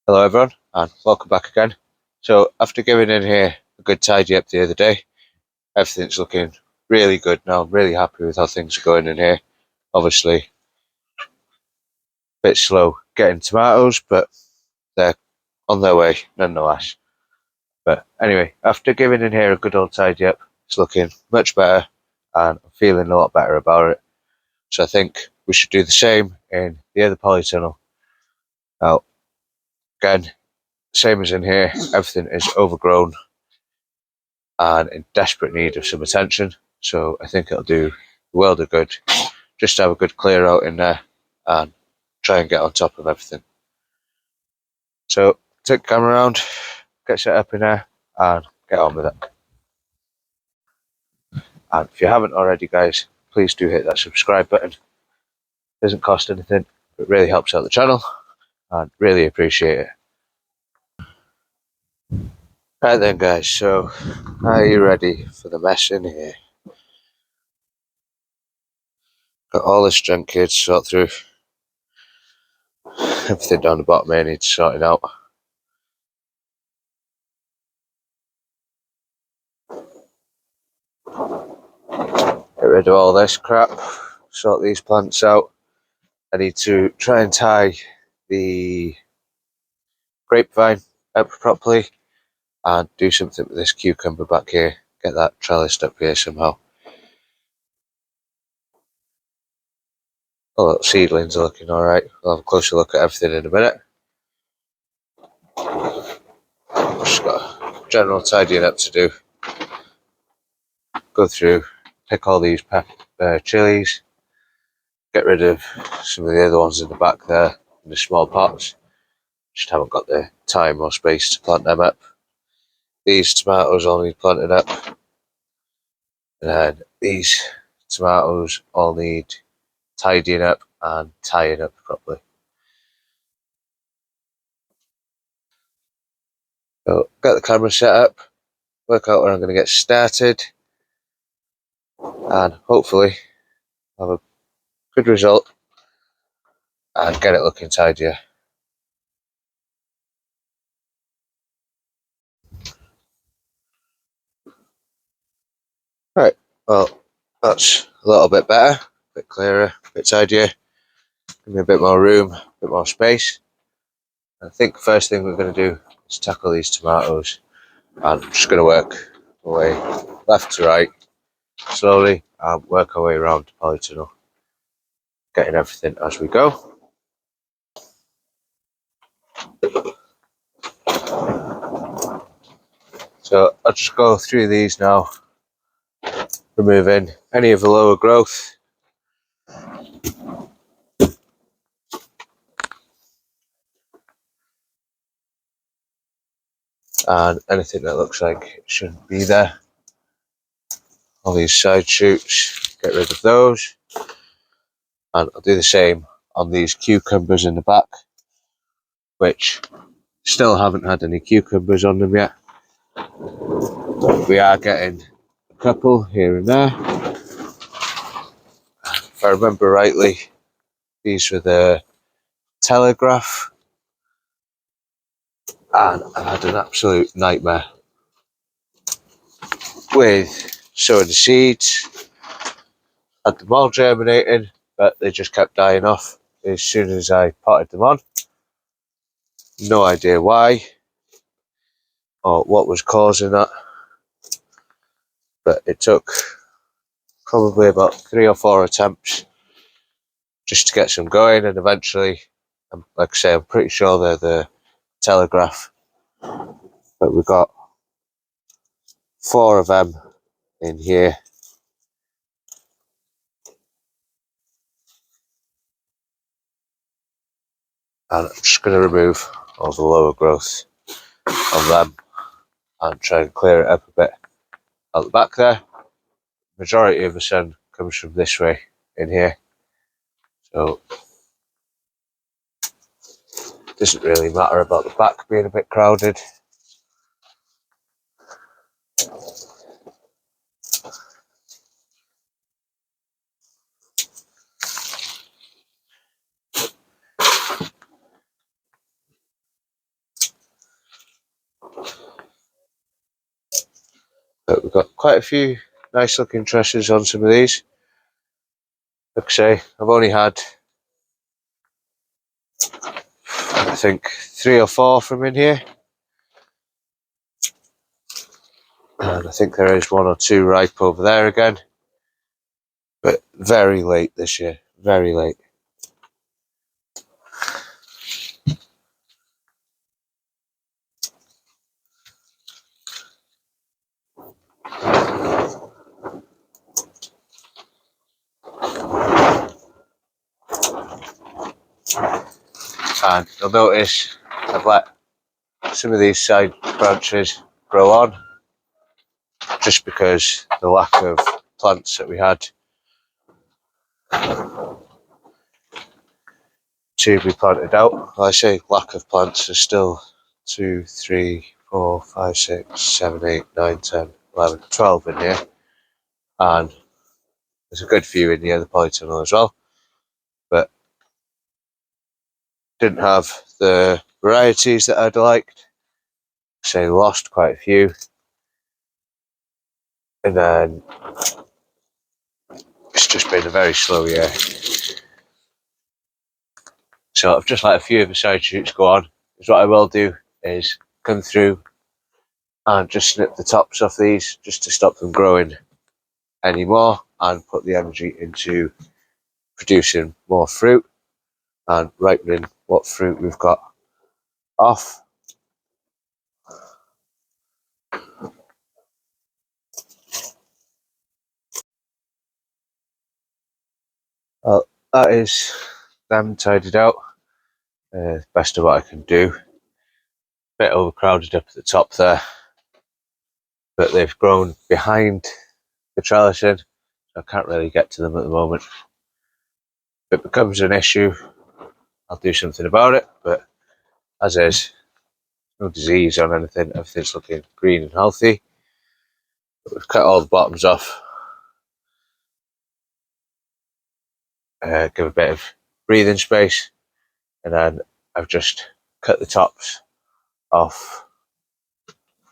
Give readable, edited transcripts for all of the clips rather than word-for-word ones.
Hello everyone and welcome back again. So after giving in here a good tidy up the other day, everything's looking really good now. I'm really happy with how things are going in here. Obviously a bit slow getting tomatoes, but they're on their way nonetheless. But anyway, after giving in here a good old tidy up, it's looking much better and I'm feeling a lot better about it. So I think we should do the same in the other polytunnel. Now again, same as in here, everything is overgrown and in desperate need of some attention. So I think it'll do the world of good just to have a good clear out in there and try and get on top of everything. So take the camera around, get set up in there and get on with it. And if you haven't already, guys, please do hit that subscribe button. It doesn't cost anything, but really helps out the channel and really appreciate it. Right then, guys, so are you ready for the mess in here? Got all this junk here to sort through. Everything down the bottom here needs sorting out. Get rid of all this crap, sort these plants out. I need to try and tie the grapevine up properly and do something with this cucumber back here. Get that trellised up here somehow. All the seedlings are looking alright. We'll have a closer look at everything in a minute. Just got a general tidying up to do. Go through, pick all these chilies, get rid of some of the other ones in the back there in the small pots. Just haven't got the time or space to plant them up. These tomatoes all need planting up. And then these tomatoes all need tidying up and tying up properly. So get the camera set up, work out where I'm going to get started, and hopefully have a good result and get it looking tidier. Right, well, that's a little bit better, a bit clearer, a bit tidier. Give me a bit more room, a bit more space. I think the first thing we're going to do is tackle these tomatoes. And I'm just going to work my way left to right slowly and work our way around the polytunnel, getting everything as we go. So I'll just go through these now, removing any of the lower growth. And anything that looks like it shouldn't be there. All these side shoots, get rid of those. And I'll do the same on these cucumbers in the back, which still haven't had any cucumbers on them yet. But we are getting a couple here and there. If I remember rightly, these were the Telegraph. And I've had an absolute nightmare with sowing the seeds. Had them all germinating, but they just kept dying off as soon as I potted them on. No idea why or what was causing that, but it took probably about 3 or 4 attempts just to get some going, and eventually, like I say, I'm pretty sure they're the Telegraph, but we've got 4 of them in here. And I'm just going to remove all the lower growth on them and try and clear it up a bit at the back there. Majority of the sun comes from this way in here, so it doesn't really matter about the back being a bit crowded. But we've got quite a few nice looking trusses on some of these. Like I say, I've only had, I think, 3 or 4 from in here. And I think there is 1 or 2 ripe over there again. But very late this year, very late. And you'll notice I've let some of these side branches grow on, just because the lack of plants that we had to be planted out. Well, I say lack of plants, there's still 2, 3, 4, 5, 6, 7, 8, 9, 10, 11, 12 in here. And there's a good few in here, the polytunnel as well. But didn't have the varieties that I'd liked. So lost quite a few. And then it's just been a very slow year. So I've just let a few of the side shoots go on. Because what I will do is come through and just snip the tops off these just to stop them growing anymore and put the energy into producing more fruit and ripening what fruit we've got off. Well, that is them tidied out. Best of what I can do. Bit overcrowded up at the top there, but they've grown behind the trellising, so I can't really get to them at the moment. If it becomes an issue, I'll do something about it, but as is, no disease on anything, everything's looking green and healthy. But we've cut all the bottoms off, give a bit of breathing space, and then I've just cut the tops off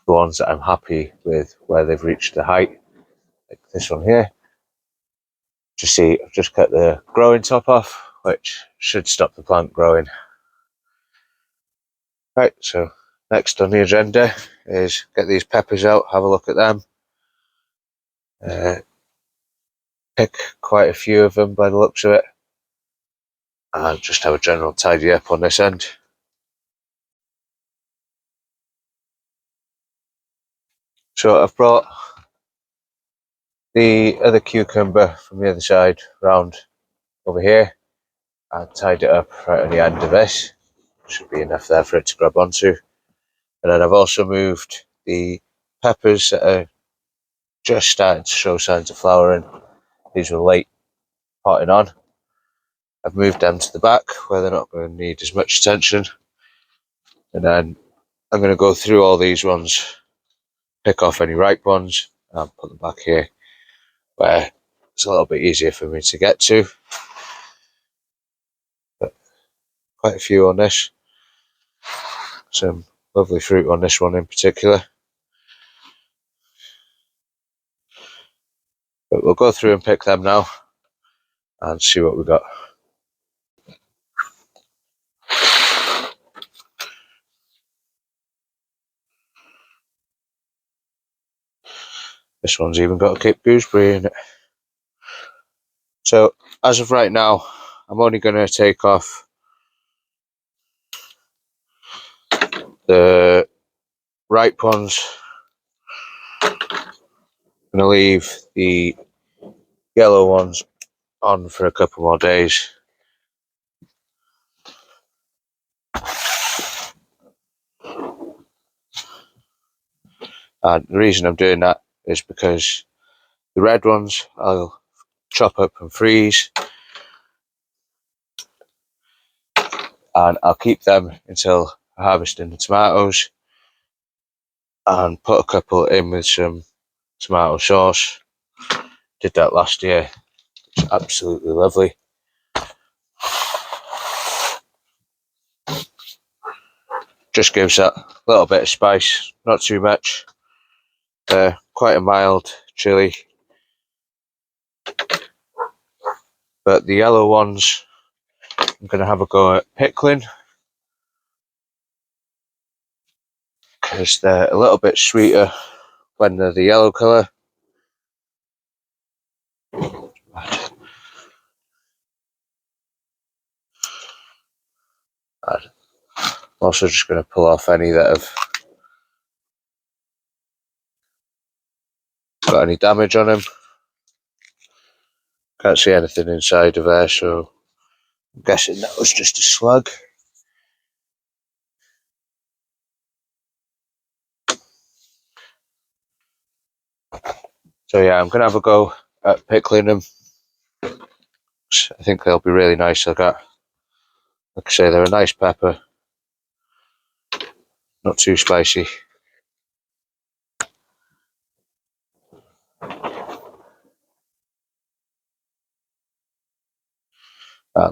the ones that I'm happy with where they've reached the height, like this one here. Just see, I've just cut the growing top off, which should stop the plant growing. Right, so next on the agenda is get these peppers out, have a look at them. Pick quite a few of them by the looks of it, and just have a general tidy up on this end. So I've brought the other cucumber from the other side round over here and tied it up right on the end of this. Should be enough there for it to grab onto. And then I've also moved the peppers that are just starting to show signs of flowering. These were late potting on. I've moved them to the back where they're not going to need as much attention. And then I'm going to go through all these ones, pick off any ripe ones, and put them back here where it's a little bit easier for me to get to. But quite a few on this. Some lovely fruit on this one in particular. But we'll go through and pick them now and see what we got. This one's even got a Cape gooseberry in it. So as of right now, I'm only going to take off the ripe ones. I'm going to leave the yellow ones on for a couple more days. And the reason I'm doing that is because the red ones I'll chop up and freeze, and I'll keep them until harvesting the tomatoes and put a couple in with some tomato sauce. Did that last year. It's absolutely lovely. Just gives that little bit of spice, not too much. quite a mild chili, but the yellow ones I'm going to have a go at pickling because they're a little bit sweeter when they're the yellow colour. I'm also just going to pull off any that have got any damage on them. Can't see anything inside of there, so I'm guessing that was just a slug. So yeah, I'm going to have a go at pickling them. I think they'll be really nice. Like I say, they're a nice pepper, not too spicy.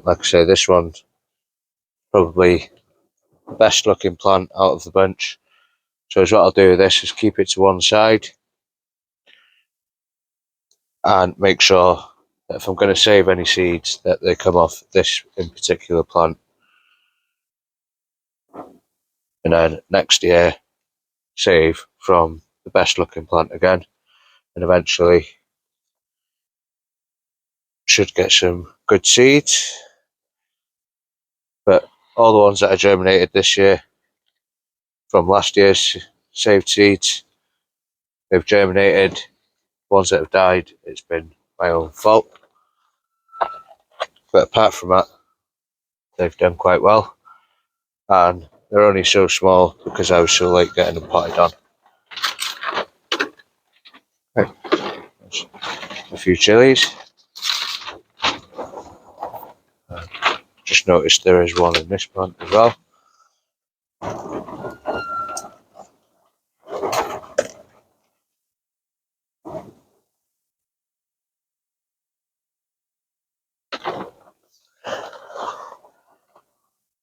Like I say, this one's probably the best looking plant out of the bunch. So what I'll do with this is keep it to one side and make sure that if I'm going to save any seeds, that they come off this in particular plant. And then next year, save from the best looking plant again. And eventually should get some good seeds. But all the ones that I germinated this year from last year's saved seeds, they've germinated. Ones that have died, it's been my own fault. But apart from that, they've done quite well. And they're only so small because I was so late getting them potted on. Right. A few chilies. Just noticed there is one in this plant as well.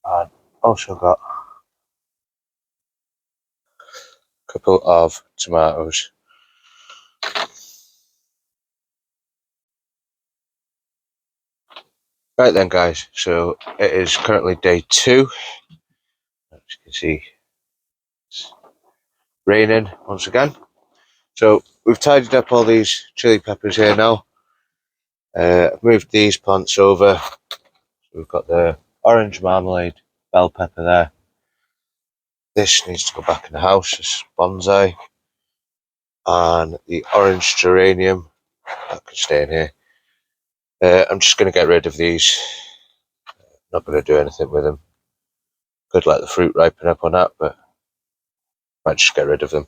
And also got a couple of tomatoes. Right then guys, so it is currently day 2. As you can see, it's raining once again. So we've tidied up all these chili peppers here now. I've moved these plants over. So we've got the orange marmalade bell pepper there. This needs to go back in the house, this bonsai. And the orange geranium, that can stay in here. I'm just going to get rid of these. Not going to do anything with them. Could let the fruit ripen up on that, but might just get rid of them.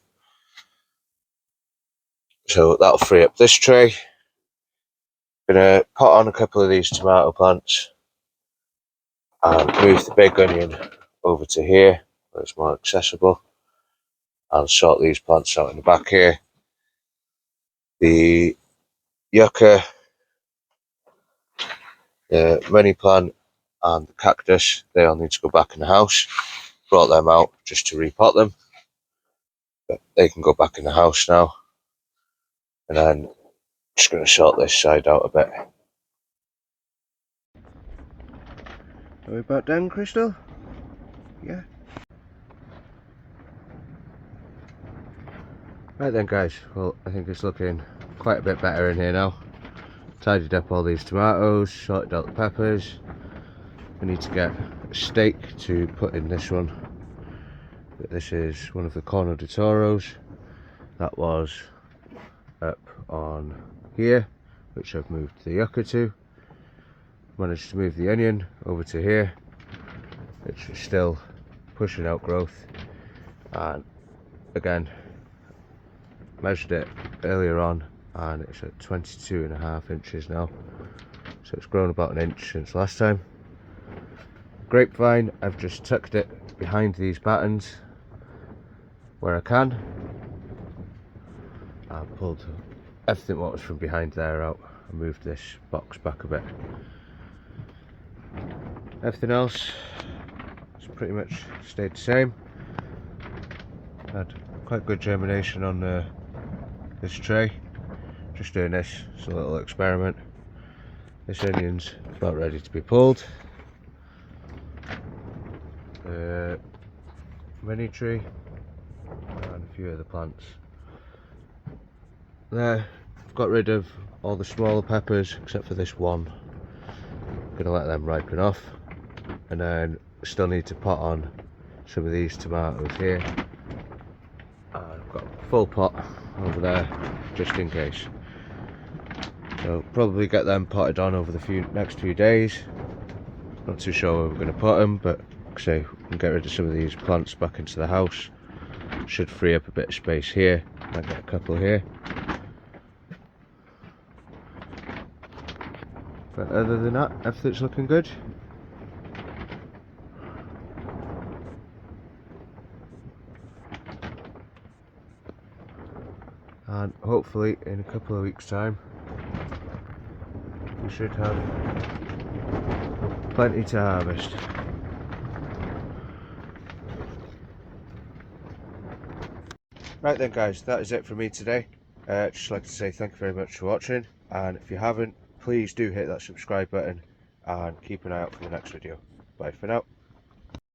So that'll free up this tray. Gonna pot on a couple of these tomato plants and move the big onion over to here where it's more accessible. I'll sort these plants out in the back here. The yucca, the money plant and the cactus, they all need to go back in the house. Brought them out just to repot them, but they can go back in the house now. And then just going to sort this side out a bit. Are we about done, Crystal? Yeah. Right then guys, well I think it's looking quite a bit better in here now. Tidied up all these tomatoes, sorted out the peppers. We need to get a stake to put in this one. This is one of the Corno de Toros that was up on here, which I've moved the yucca to. Managed to move the onion over to here, which is still pushing out growth. And again, measured it earlier on and it's at 22.5 inches now, so it's grown about an inch since last time. Grapevine, I've just tucked it behind these battens where I can. I pulled everything what was from behind there out and moved this box back a bit. Everything else has pretty much stayed the same. Had quite good germination on this tray. Just doing this, it's a little experiment. This onion's about ready to be pulled. The mini tree and a few other plants. There, I've got rid of all the smaller peppers except for this one. I'm going to let them ripen off, and then still need to pot on some of these tomatoes here. And I've got a full pot over there just in case. So probably get them potted on over the next few days. Not too sure where we're going to put them, but like I say, we can get rid of some of these plants back into the house. Should free up a bit of space here. Might get a couple here. But other than that, everything's looking good. And hopefully in a couple of weeks' time we should have plenty to harvest. Right then guys, that is it for me today. Just like to say thank you very much for watching, and if you haven't, please do hit that subscribe button and keep an eye out for the next video. Bye for now.